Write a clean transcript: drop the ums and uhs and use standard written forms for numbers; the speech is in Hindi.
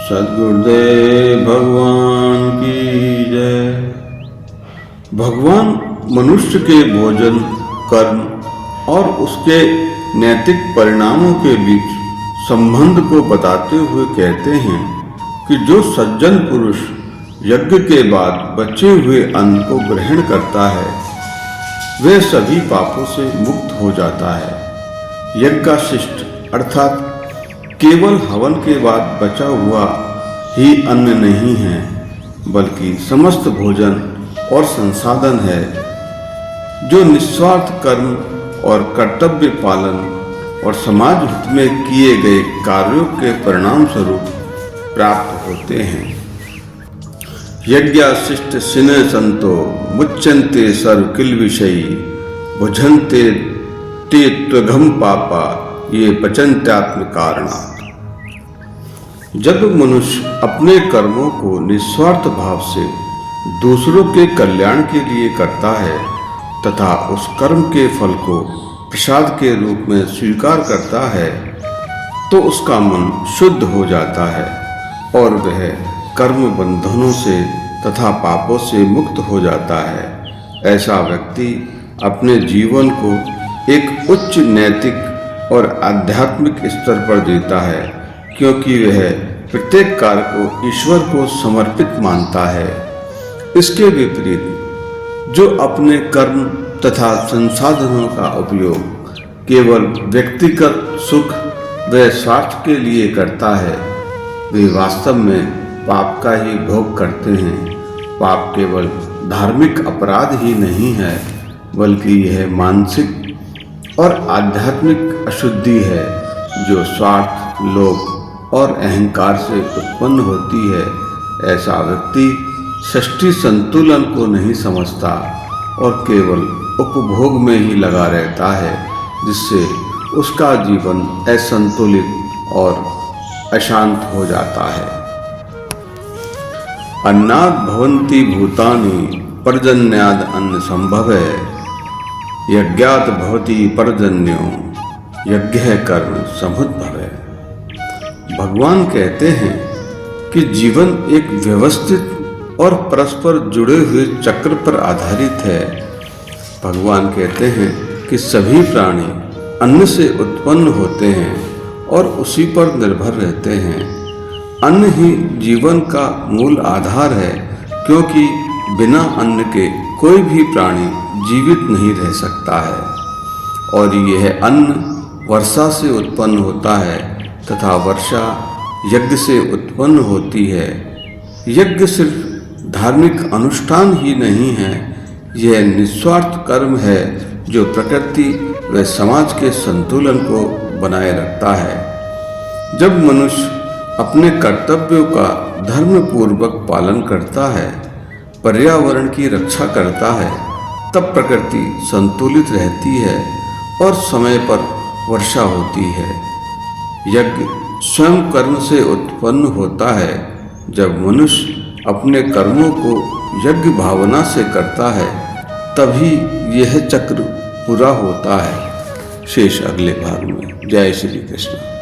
सद्गुरुदेव भगवान की जय। भगवान मनुष्य के भोजन, कर्म और उसके नैतिक परिणामों के बीच संबंध को बताते हुए कहते हैं कि जो सज्जन पुरुष यज्ञ के बाद बचे हुए अन्न को ग्रहण करता है वह सभी पापों से मुक्त हो जाता है। यज्ञाशिष्ट अर्थात केवल हवन के बाद बचा हुआ ही अन्न नहीं है, बल्कि समस्त भोजन और संसाधन है जो निस्वार्थ कर्म और कर्तव्य पालन और समाज हित में किए गए कार्यों के परिणाम स्वरूप प्राप्त होते हैं। यज्ञाशिष्ट सिने संतो मुच्यन्ते सर्व किल विषयी भुजन्ते ते त्वघम पापा ये पचन्त्यात्म कारणात्। जब मनुष्य अपने कर्मों को निस्वार्थ भाव से दूसरों के कल्याण के लिए करता है तथा उस कर्म के फल को प्रसाद के रूप में स्वीकार करता है तो उसका मन शुद्ध हो जाता है और वह कर्म बंधनों से तथा पापों से मुक्त हो जाता है। ऐसा व्यक्ति अपने जीवन को एक उच्च नैतिक और आध्यात्मिक स्तर पर जीता है, क्योंकि वह प्रत्येक कार्य को ईश्वर को समर्पित मानता है। इसके विपरीत जो अपने कर्म तथा संसाधनों का उपयोग केवल व्यक्तिगत सुख व स्वार्थ के लिए करता है वे वास्तव में पाप का ही भोग करते हैं। पाप केवल धार्मिक अपराध ही नहीं है, बल्कि यह मानसिक और आध्यात्मिक अशुद्धि है जो स्वार्थ, लोभ और अहंकार से उत्पन्न होती है। ऐसा व्यक्ति सृष्टि संतुलन को नहीं समझता और केवल उपभोग में ही लगा रहता है, जिससे उसका जीवन असंतुलित और अशांत हो जाता है। अन्नाद् भवन्ति भूतानि पर्जन्याद् अन्न संभवः यज्ञात् भवति पर्जन्यो यज्ञः कर्म समुद्भवः। भगवान कहते हैं कि जीवन एक व्यवस्थित और परस्पर जुड़े हुए चक्र पर आधारित है। भगवान कहते हैं कि सभी प्राणी अन्न से उत्पन्न होते हैं और उसी पर निर्भर रहते हैं। अन्न ही जीवन का मूल आधार है, क्योंकि बिना अन्न के कोई भी प्राणी जीवित नहीं रह सकता है। और यह अन्न वर्षा से उत्पन्न होता है तथा वर्षा यज्ञ से उत्पन्न होती है। यज्ञ सिर्फ धार्मिक अनुष्ठान ही नहीं है, यह निस्वार्थ कर्म है जो प्रकृति व समाज के संतुलन को बनाए रखता है। जब मनुष्य अपने कर्तव्यों का धर्मपूर्वक पालन करता है, पर्यावरण की रक्षा करता है, तब प्रकृति संतुलित रहती है और समय पर वर्षा होती है। यज्ञ स्वयं कर्म से उत्पन्न होता है। जब मनुष्य अपने कर्मों को यज्ञ भावना से करता है तभी यह चक्र पूरा होता है। शेष अगले भाग में। जय श्री कृष्ण।